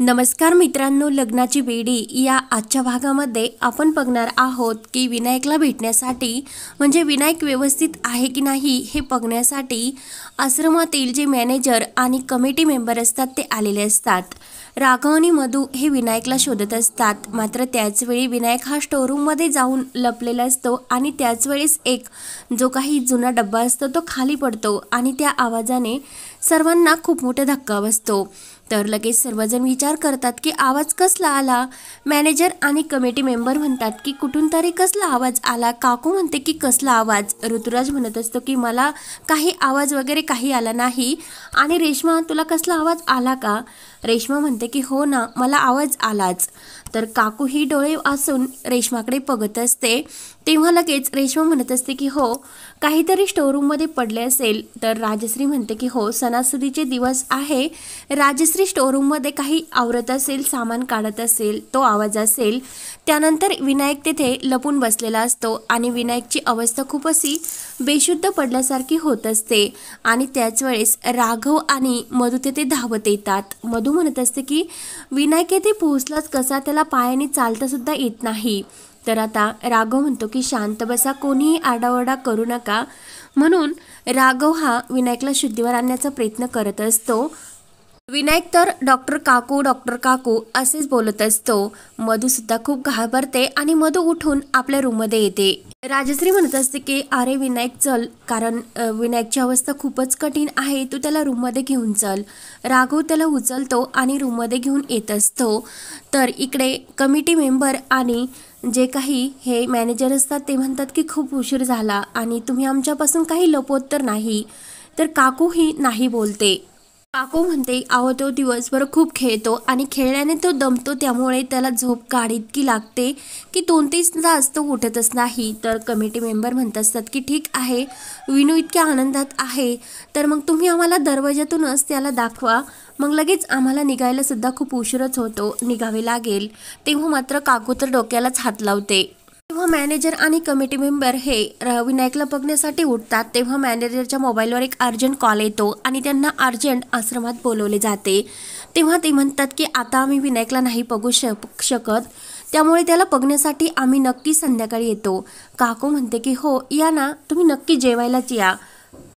नमस्कार मित्रांनो, लग्नाची बेडी या आजच्या भागामध्ये आपण बघणार आहोत की विनायकला भेटण्यासाठी म्हणजे विनायक व्यवस्थित आहे की नाही हे बघण्यासाठी आश्रमातील जे मॅनेजर आणि कमिटी मेंबर असतात ते आलेले असतात। राघव आणि मधू हे विनायकला शोधत असतात, मात्र त्याच वेळी विनायक हा स्टोरूम मध्ये जाऊन लपलेला असतो आणि त्याच वेळेस एक जो काही जुना डब्बा असतो तो खाली पडतो आणि त्या आवाजाने सर्वांना खूप मोठा धक्का बसतो। तर लगेच सर्वजण विचार करतात की आवाज कसला आला। मॅनेजर आणि कमिटी मेंबर म्हणतात की कुठून तरी कसला आवाज आला। काकू म्हणते की कसला आवाज। ऋतुराज म्हणत असतो की मला काही आवाज वगैरे काही आला नाही। आणि रेश्मा तुला कसला आवाज आला का? रेश्मा म्हणते की हो ना, मला आवाज आलाच। तर काकू ही डोळे असून रेश्माकडे बघत असते, तेव्हा लगेच रेश्मा म्हणत असते की हो काहीतरी स्टोरूम मध्ये पडले असेल। तर राजश्री म्हणते की हो सणासुदीचे दिवस आहे, राजश्री स्टोरूम मध्ये काही आवरत असेल, सामान काढत असेल, तो आवाज असेल। त्यानंतर विनायक तिथे लपून बसलेला असतो आणि विनायकची अवस्था खूप अशी बेशुद्ध पडल्यासारखी होत असते आणि त्याच वेळेस राघव आणि मधू तिथे धावत येतात। मधू म्हणत असते की विनायक येथे पोहोचलाच कसा, त्याला पायाने चालता सुद्धा येत नाही। तर आता राघव म्हणतो की शांत बसा, कोणीही आरडाओरडा करू नका। म्हणून राघव हा विनायकला शुद्धीवर आणण्याचा प्रयत्न करत असतो। विनायक तर डॉक्टर काकू असेच बोलत असतो। मधू सुद्धा खूप घाबरते आणि मधू उठून आपल्या रूम मध्ये येते। राजश्री म्हणत असते की अरे विनायक चल, कारण विनायकची अवस्था खूपच कठीण आहे, तू त्याला रूम मध्ये घेऊन चल। राघव त्याला उचलतो आणि रूम मध्ये घेऊन येत असतो। तर इकडे कमिटी मेंबर आणि जे काही हे मॅनेजर असतात ते म्हणतात की खूप उशीर झाला आणि तुम्ही आमच्यापासून काही लपवत तर नाही। तर काकू ही नाही बोलते। काकू म्हणते अहो तो दिवसभर खूप खेळतो आणि खेळल्याने तो दमतो, त्यामुळे त्याला झोप गाढ इतकी लागते की 2-3 तास तो उठतच नाही। तर कमिटी मेंबर म्हणत असतात की ठीक आहे, विनू इतक्या आनंदात आहे तर मग तुम्ही आम्हाला दरवाजातूनच त्याला दाखवा, मग लगेच आम्हाला निघायला सुद्धा खूप उशीरच होतो, निघावे लागेल। तेव्हा मात्र काकू तर डोक्यालाच हात लावते। तेव्हा मॅनेजर आणि कमिटी मेंबर हे विनायकला बघण्यासाठी उठतात, तेव्हा मॅनेजरच्या मोबाईलवर एक अर्जंट कॉल येतो आणि त्यांना अर्जंट आश्रमात बोलवले जाते। तेव्हा ते म्हणतात की आता आम्ही विनायकला नाही बघू शकत, त्यामुळे त्याला बघण्यासाठी आम्ही नक्की संध्याकाळी येतो। काकू म्हणते की हो या ना, तुम्ही नक्की जेवायलाच या।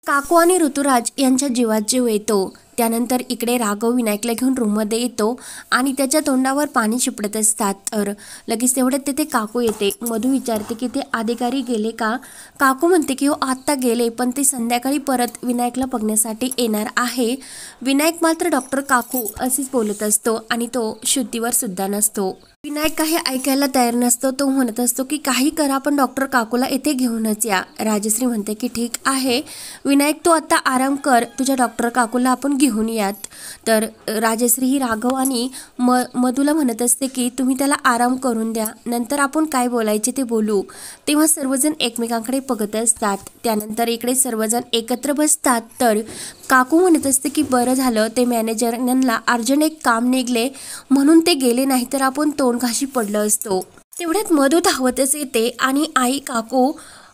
काकू आणि ऋतुराज यांच्या जीवात जीव येतो। त्यानंतर इकडे राघव विनायकला घेऊन रूममध्ये येतो आणि त्याच्या तोंडावर पाणी शिपडत असतात। तर लगेच तेवढ्यात तिथे काकू येते। मधू विचारते की ते अधिकारी गेले का? काकू म्हणते की हो आत्ता गेले, पण ते संध्याकाळी परत विनायकला बघण्यासाठी येणार आहे। विनायक मात्र डॉक्टर काकू असेच बोलत असतो आणि तो शुद्धीवर सुद्धा नसतो। विनायक काही ऐकायला तयार नसतो, तो म्हणत असतो की काही करा पण डॉक्टर काकूला येथे घेऊनच या। राजश्री म्हणते की ठीक आहे विनायक, तू आता आराम कर, तुझ्या डॉक्टर काकूला आपण घेऊन यात। तर राजश्री ही राघव आणि मधूला म्हणत असते की तुम्ही त्याला आराम करून द्या, नंतर आपण काय बोलायचे ते बोलू। तेव्हा सर्वजण एकमेकांकडे बघत असतात। त्यानंतर इकडे सर्वजण एकत्र बसतात। तर काकू म्हणत असते की बरं झालं ते मॅनेजर यांना अर्जंट एक काम निघले म्हणून ते गेले, नाही तर आपण तोंडघाशी पडलो असतो। तेवढ्यात मधू धावतच येते आणि आई काकू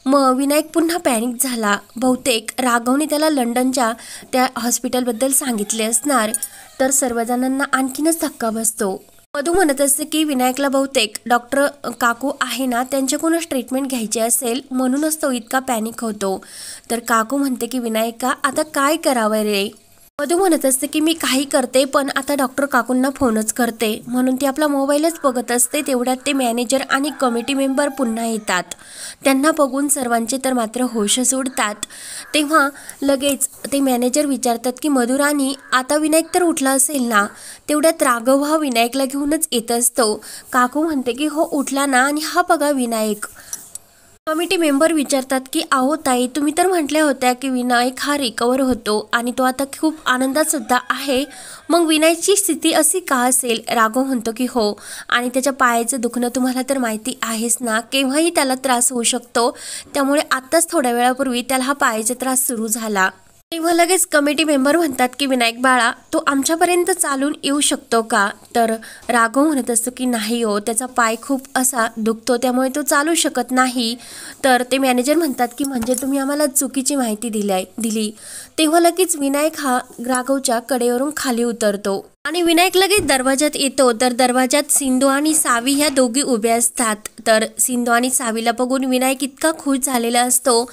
विनायक पुन्हा पॅनिक झाला, बहुतेक राघवने त्याला लंडनच्या त्या हॉस्पिटलबद्दल सांगितले असणार। तर सर्वजणांना आणखीनच धक्का बसतो। मधू म्हणत असते की विनायकला बहुतेक डॉक्टर काकू आहे ना त्यांच्याकडूनच ट्रीटमेंट घ्यायची असेल, म्हणूनच तो इतका पॅनिक होतो। तर काकू म्हणते की विनायका आता काय करावं रे? मधू म्हणत असते की मी काही करते पण आता डॉक्टर काकूंना फोनच करते, म्हणून ती आपला मोबाईलच बघत असते। तेवढ्यात ते मॅनेजर आणि कमिटी मेंबर पुन्हा येतात। त्यांना बघून सर्वांचे तर मात्र होशच उडतात। तेव्हा लगेच ते मॅनेजर विचारतात की मधुराणी आता विनायक तर उठला असेल ना? तेवढ्यात राघव हा विनायकला घेऊनच येत असतो। काकू म्हणते की हो उठला ना, आणि हा बघा विनायक। कमिटी मेंबर विचारतात की अहो ताई, तुम्ही तर म्हटल्या होत्या की विनायक हा रिकवर होतो आणि तो आता खूप आनंदात सुद्धा आहे, मग विनायकची स्थिती अशी का असेल? राघव म्हणतो की हो, आणि त्याच्या पायाचं दुखणं तुम्हाला तर माहिती आहेच ना, केव्हाही त्याला त्रास होऊ शकतो, त्यामुळे आत्ताच थोड्या वेळापूर्वी त्याला हा पायाचा त्रास सुरू झाला। तेव्हा लगेच कमिटी मेंबर म्हणतात की विनायक बाळा, तो आमच्यापर्यंत चालून येऊ शकतो का? तर राघव म्हणत असतो की नाही हो, त्याचा पाय खूप असा दुखतो, त्यामुळे तो चालू शकत नाही। तर ते मॅनेजर म्हणतात की म्हणजे तुम्ही आम्हाला चुकीची माहिती दिली। तेव्हा लगेच विनायक हा राघवच्या कडेवरून खाली उतरतो आणि विनायक लगेच दरवाजात येतो. तर दरवाजात सिंधू आणि सावी ह्या दोघी उभ्या असतात. तर सिंधू आणि सावीला बघून विनायक इतका खुश झालेला असतो.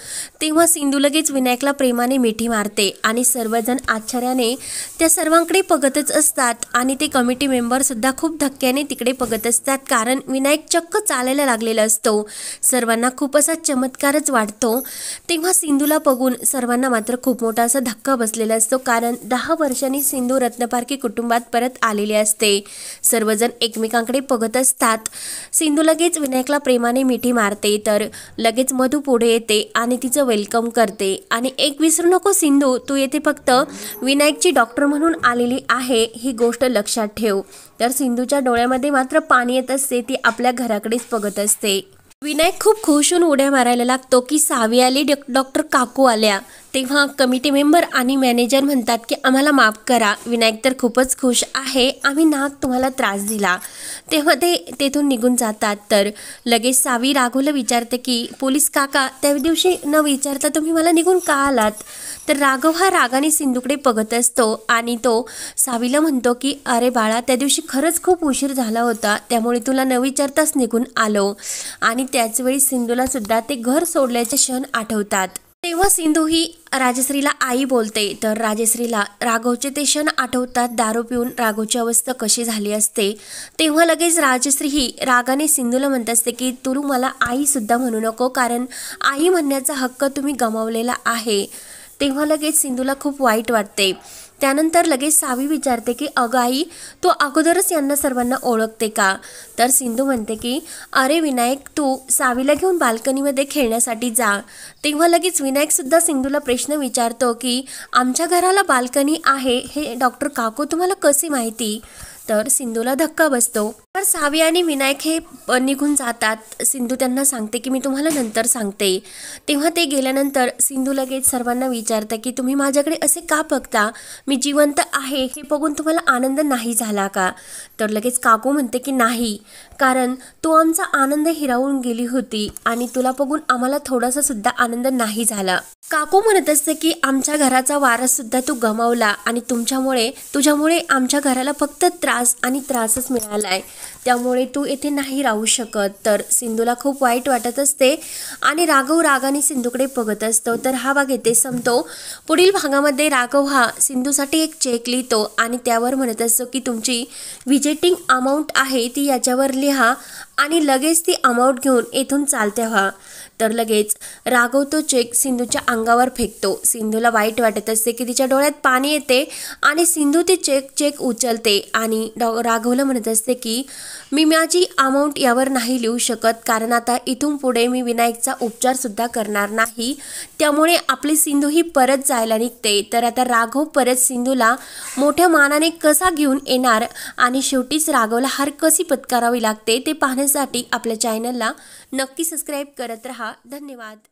तेव्हा सिंधू लगेच विनायकला प्रेमाने मिठी मारते आणि सर्वजण आश्चर्याने त्या सर्वांकडे बघतच असतात आणि ते कमिटी मेंबर सुद्धा खूप धक्क्याने तिकडे बघत असतात, कारण विनायक चक्क चालायला लागलेला असतो. सर्वांना खूप असा चमत्कारच वाटतो. तेव्हा सिंधूला बघून सर्वांना मात्र खूप मोठा असा धक्का बसलेला असतो, कारण 10 वर्षांनी सिंधू रत्नपारखी कुटुंबात परत आलेले असते. सर्वजण एकमेकांकडे बघत असतात. सिंधू लगेच विनायकला प्रेमाने मिठी मारते. तर लगेच मधू पुढे येते आणि तिचं वेलकम करते आणि एक विसरू नको सिंधू, तू येथे फक्त विनायकची डॉक्टर म्हणून आलेली आहे, ही गोष्ट लक्षात ठेव. तर सिंधूच्या डोळ्यामध्ये मात्र पाणी येत असते. ती आपल्या घराकडेच बघत असते. विनायक खूप खुश होऊन उड्या मारायला लागतो की सावी आली, डॉक्टर काकू आल्या. तेव्हा कमिटी मेंबर आणि मॅनेजर म्हणतात की आम्हाला माफ करा, विनायक तर खूपच खुश आहे, आम्ही नाहक तुम्हाला त्रास दिला. तेव्हा ते तेथून निघून जातात. तर लगेच सावी राघवला विचारते की पोलीस काका, त्या दिवशी न विचारता तुम्ही मला निघून का आलात? तर राघव हा रागाने सिंधूकडे बघत असतो आणि तो सावीला म्हणतो की अरे बाळा, त्या दिवशी खरंच खूप उशीर झाला होता, त्यामुळे तुला न विचारताच निघून आलो. आणि त्याचवेळी सिंधूला सुद्धा ते घर सोडल्याचे क्षण आठवतात. तेव्हा सिंधू ही राजश्रीला आई बोलते. तर राजश्रीला राघवचे ते क्षण आठवतात. दारू पिऊन राघवची अवस्था कशी झाली असते. तेव्हा लगेच राजश्री ही रागाने सिंधूला म्हणत असते की तू मला आई सुद्धा म्हणू नको, कारण आई म्हणण्याचा हक्क तुम्ही गमावलेला आहे. तेव्हा लगेच सिंधूला खूप वाईट वाटते. त्यानंतर लगेच सावी विचारते की अगं आई, तू अगोदरच यांना सर्वांना ओळखते का? तर सिंधू म्हणते की अरे विनायक, तू सावीला घेऊन बाल्कनीमध्ये खेळण्यासाठी जा. तेव्हा लगेच विनायकसुद्धा सिंधूला प्रश्न विचारतो की आमच्या घराला बाल्कनी आहे हे डॉक्टर काकू तुम्हाला कसे माहिती? तर सिंधूला धक्का बसतो. तर सावी आणि विनायक हे निघून जातात. सिंधू त्यांना सांगते की मी तुम्हाला नंतर सांगते. तेव्हा ते गेल्यानंतर सिंधू लगेच सर्वांना विचारते की तुम्ही माझ्याकडे असे का बघता? मी जिवंत आहे हे बघून तुम्हाला आनंद नाही झाला का? तर लगेच काकू म्हणते की नाही, कारण तू आमचा आनंद हिरावून गेली होती आणि तुला बघून आम्हाला थोडासा सुद्धा आनंद नाही झाला. काकू म्हणत असते की आमच्या घराचा वारस सुद्धा तू गमावला आणि तुझ्यामुळे आमच्या घराला फक्त त्रास आणि त्रासच मिळालाय, त्यामुळे तू येथे नाही राहू शकत. तर सिंधूला खूप वाईट वाटत असते आणि राघव रागाने सिंधूकडे बघत असतो. तर हा भाग येथे संपतो. पुढील भागामध्ये राघव हा सिंधूसाठी एक चेक लिहितो आणि त्यावर म्हणत असतो की तुमची व्हिजिटिंग अमाऊंट आहे ती याच्यावर लिहा आणि लगेच ती अमाऊंट घेऊन येथून चालते व्हा. तर लगेच राघव तो चेक सिंधूच्या अंगावर फेकतो. सिंधूला वाईट वाटत असते की तिच्या डोळ्यात पाणी येते आणि सिंधू ती चेक उचलते आणि राघवला म्हणत असते की मी माझी अमाऊंट यावर नाही लिहू शकत, कारण आता इथून पुढे मी विनायकचा उपचार सुद्धा करणार नाही, त्यामुळे आपली सिंधू ही परत जायला निघते. तर आता राघव परत सिंधूला मोठ्या मानाने कसा घेऊन येणार आणि शेवटीच राघवला हार कशी पत्करावी लागते ते पाहण्यासाठी आपल्या चॅनलला नक्की सबस्क्राईब करत रहा. धन्यवाद.